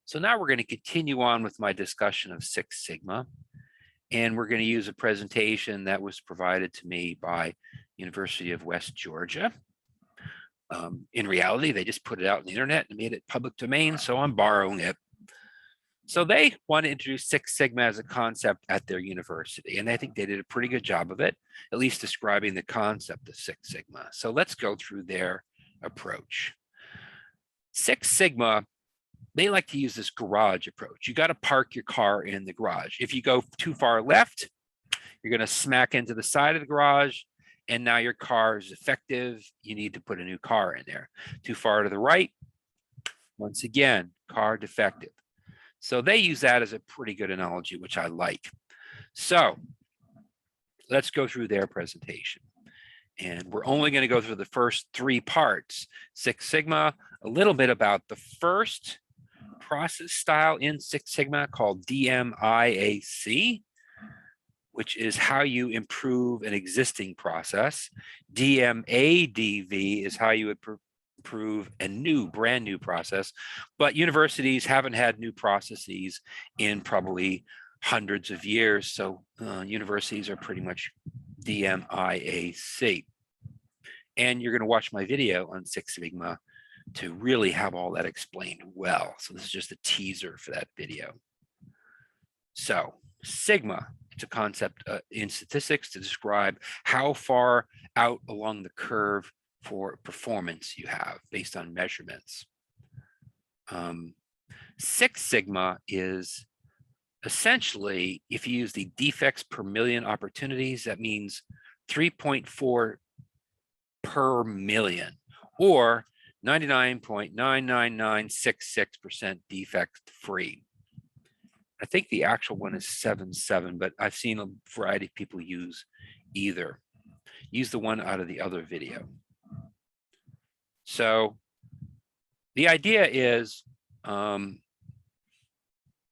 So now we're going to continue on with my discussion of Six Sigma, and we're going to use a presentation that was provided to me by University of West Georgia. In reality, they just put it out on the internet and made it public domain, so I'm borrowing it. So they want to introduce Six Sigma as a concept at their university, and I think they did a pretty good job of it, at least describing the concept of Six Sigma. So let's go through their approach. Six Sigma, they like to use this garage approach. You got to park your car in the garage. If you go too far left, you're going to smack into the side of the garage, and now your car is defective. You need to put a new car in there. Too far to the right, once again, car defective. So they use that as a pretty good analogy, which I like. So let's go through their presentation. And we're only going to go through the first three parts. Six Sigma, a little bit about the first process style in Six Sigma called DMIAC, which is how you improve an existing process. DMADV is how you would improve a brand new process. But universities haven't had new processes in probably hundreds of years. So universities are pretty much DMIAC. And you're going to watch my video on Six Sigma to really have all that explained well. So this is just a teaser for that video. So Sigma, it's a concept in statistics to describe how far out along the curve for performance you have based on measurements. Six Sigma is essentially, if you use the defects per million opportunities, that means 3.4 per million, or 99.99966% defect free. I think the actual one is 7.7, but I've seen a variety of people use either. Use the one out of the other video. So the idea is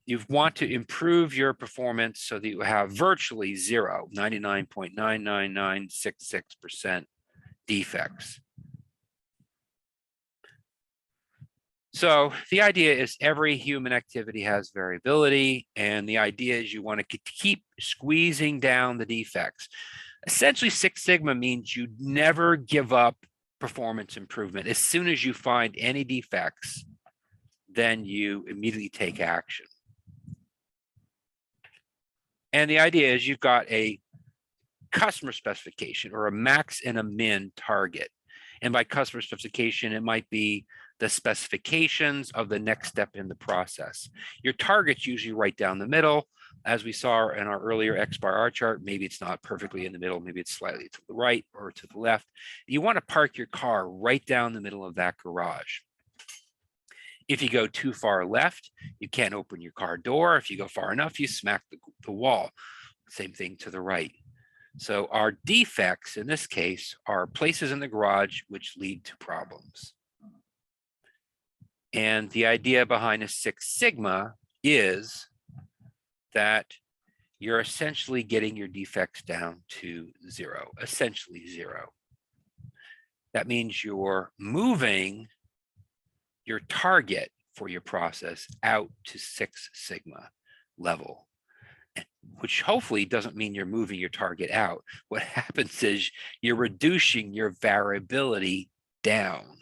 you want to improve your performance so that you have virtually zero, 99.99966% defects. So the idea is every human activity has variability, and the idea is you want to keep squeezing down the defects. Essentially, Six Sigma means you never give up performance improvement. As soon as you find any defects, then you immediately take action. And the idea is you've got a customer specification or a max and a min target. And by customer specification, it might be the specifications of the next step in the process. Your target's usually right down the middle. As we saw in our earlier X bar R chart, maybe it's not perfectly in the middle, maybe it's slightly to the right or to the left. You want to park your car right down the middle of that garage. If you go too far left, you can't open your car door. If you go far enough, you smack the wall. Same thing to the right. So our defects in this case are places in the garage which lead to problems. And the idea behind a Six Sigma is that you're essentially getting your defects down to zero, essentially zero. That means you're moving your target for your process out to Six Sigma level, which hopefully doesn't mean you're moving your target out. What happens is you're reducing your variability down,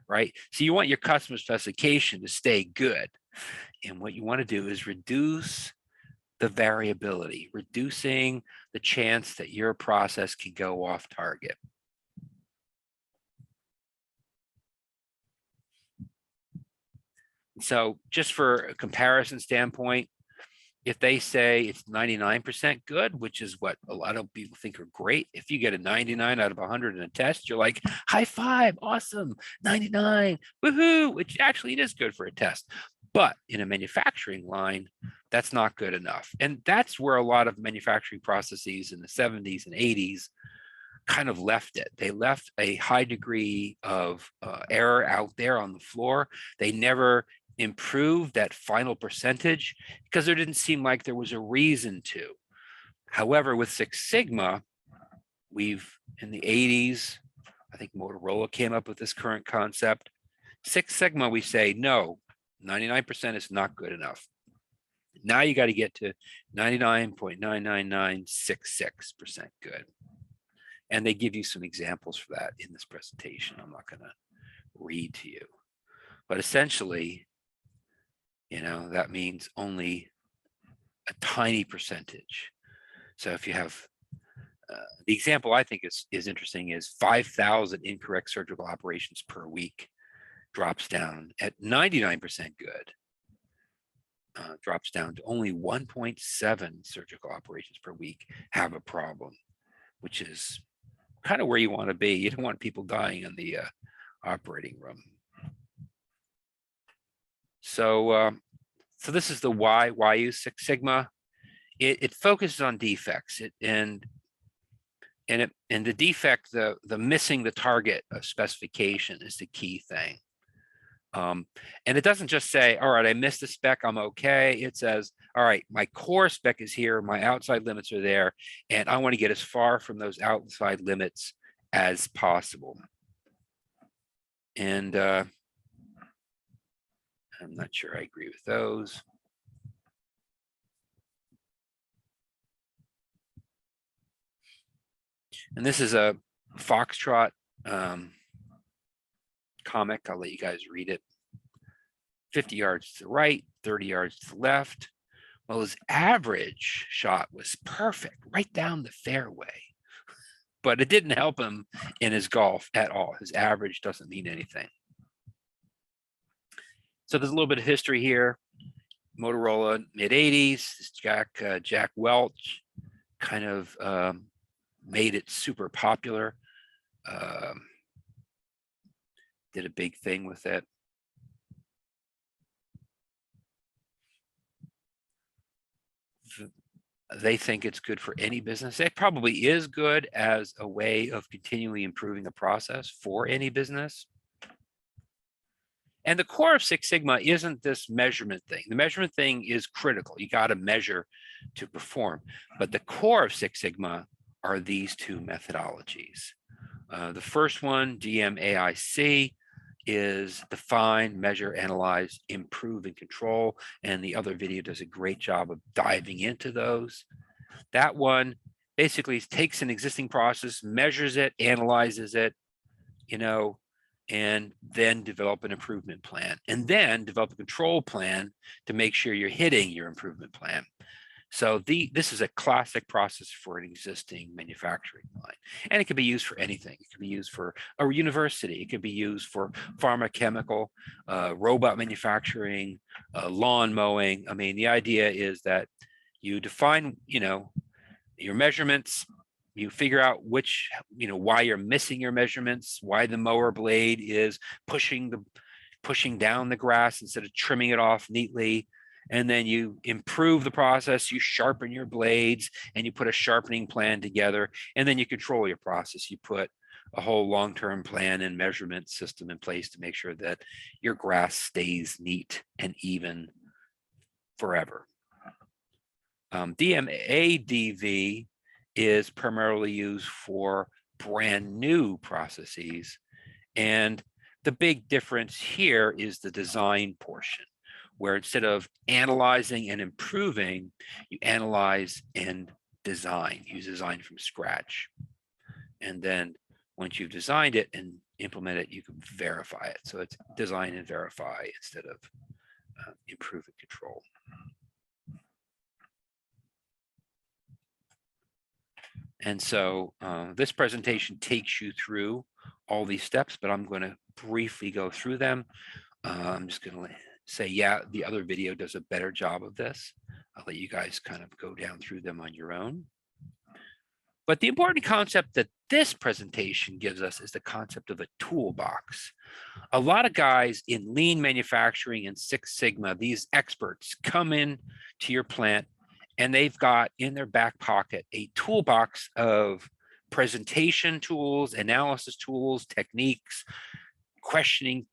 right? So you want your customer specification to stay good. And what you want to do is reduce the variability, reducing the chance that your process can go off target. So just for a comparison standpoint, if they say it's 99% good, which is what a lot of people think are great, if you get a 99 out of 100 in a test, you're like, high five, awesome, 99, woohoo, which actually it is good for a test. But in a manufacturing line, that's not good enough. And that's where a lot of manufacturing processes in the 70s and 80s kind of left it. They left a high degree of error out there on the floor. They never improve that final percentage because there didn't seem like there was a reason to. However, with Six Sigma, we've in the 80s, I think Motorola came up with this current concept. Six Sigma, we say, no, 99% is not good enough. Now you got to get to 99.99966% good. And they give you some examples for that in this presentation. I'm not going to read to you. But essentially, you know, that means only a tiny percentage. So if you have, the example I think is interesting is 5,000 incorrect surgical operations per week drops down at 99% good. Drops down to only 1.7 surgical operations per week have a problem, which is kind of where you want to be. You don't want people dying in the operating room. So, so this is the why use Six Sigma. It focuses on defects, and the defect, the missing the target of specification is the key thing. And it doesn't just say, all right, I missed the spec, I'm okay. It says, all right, my core spec is here, my outside limits are there, and I want to get as far from those outside limits as possible. And I'm not sure I agree with those. And this is a Foxtrot comic. I'll let you guys read it. 50 yards to the right, 30 yards to the left. Well, his average shot was perfect, right down the fairway. But it didn't help him in his golf at all. His average doesn't mean anything. So there's a little bit of history here. Motorola, mid-80s, Jack Welch kind of made it super popular. Did a big thing with it. They think it's good for any business. It probably is good as a way of continually improving the process for any business. And the core of Six Sigma isn't this measurement thing. The measurement thing is critical. You got to measure to perform. But the core of Six Sigma are these two methodologies. The first one, DMAIC, is define, measure, analyze, improve, and control. And the other video does a great job of diving into those. That one basically takes an existing process, measures it, analyzes it, you know, and then develop an improvement plan, and then develop a control plan to make sure you're hitting your improvement plan. So this is a classic process for an existing manufacturing line, and it can be used for anything. It can be used for a university. It can be used for pharmaceutical, robot manufacturing, lawn mowing. I mean, the idea is that you define, you know, your measurements. You figure out which, you know, why you're missing your measurements, why the mower blade is pushing down the grass instead of trimming it off neatly. And then you improve the process, you sharpen your blades, and you put a sharpening plan together, and then you control your process. You put a whole long-term plan and measurement system in place to make sure that your grass stays neat and even forever. DMADV is primarily used for brand new processes. And the big difference here is the design portion, where instead of analyzing and improving, you analyze and design. You design from scratch. And then once you've designed it and implement it, you can verify it. So it's design and verify instead of improve and control. And so this presentation takes you through all these steps, but I'm going to briefly go through them. I'm just going to say, yeah, the other video does a better job of this. I'll let you guys kind of go down through them on your own. But the important concept that this presentation gives us is the concept of a toolbox. A lot of guys in lean manufacturing and Six Sigma, these experts, come in to your plant and they've got in their back pocket a toolbox of presentation tools, analysis tools, techniques, questioning,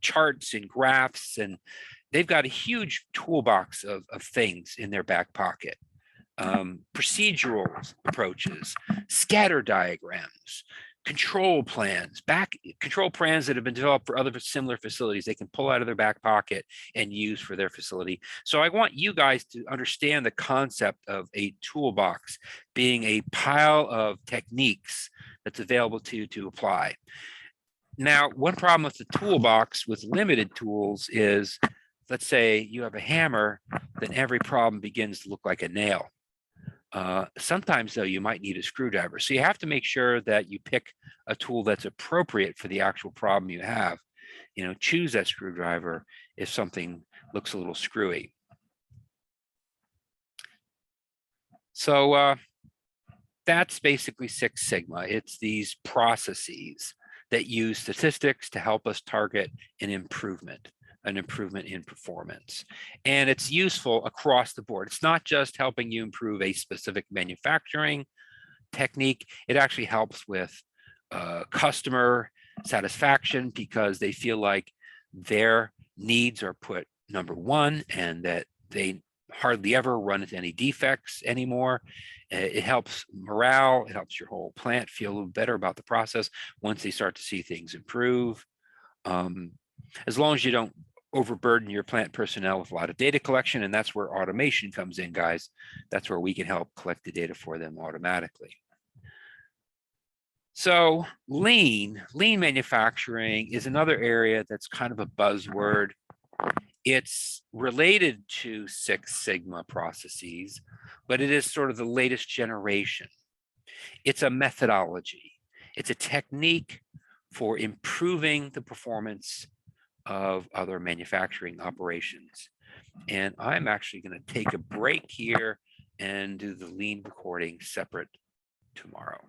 charts and graphs, and they've got a huge toolbox of things in their back pocket. Procedural approaches, scatter diagrams, control plans that have been developed for other similar facilities they can pull out of their back pocket and use for their facility. So I want you guys to understand the concept of a toolbox being a pile of techniques that's available to apply. Now, one problem with the toolbox with limited tools is, let's say you have a hammer, then every problem begins to look like a nail. Sometimes, though, you might need a screwdriver. So you have to make sure that you pick a tool that's appropriate for the actual problem you have. Choose that screwdriver if something looks a little screwy. So that's basically Six Sigma. It's these processes that use statistics to help us target an improvement in performance. And it's useful across the board. It's not just helping you improve a specific manufacturing technique. It actually helps with customer satisfaction because they feel like their needs are put number one and that they hardly ever run into any defects anymore. It helps morale. It helps your whole plant feel a little better about the process once they start to see things improve. As long as you don't overburden your plant personnel with a lot of data collection, and that's where automation comes in, guys. That's where we can help collect the data for them automatically. So lean manufacturing is another area that's kind of a buzzword. It's related to Six Sigma processes, but it is sort of the latest generation. It's a methodology. It's a technique for improving the performance of other manufacturing operations. And I'm actually going to take a break here and do the lean recording separate tomorrow.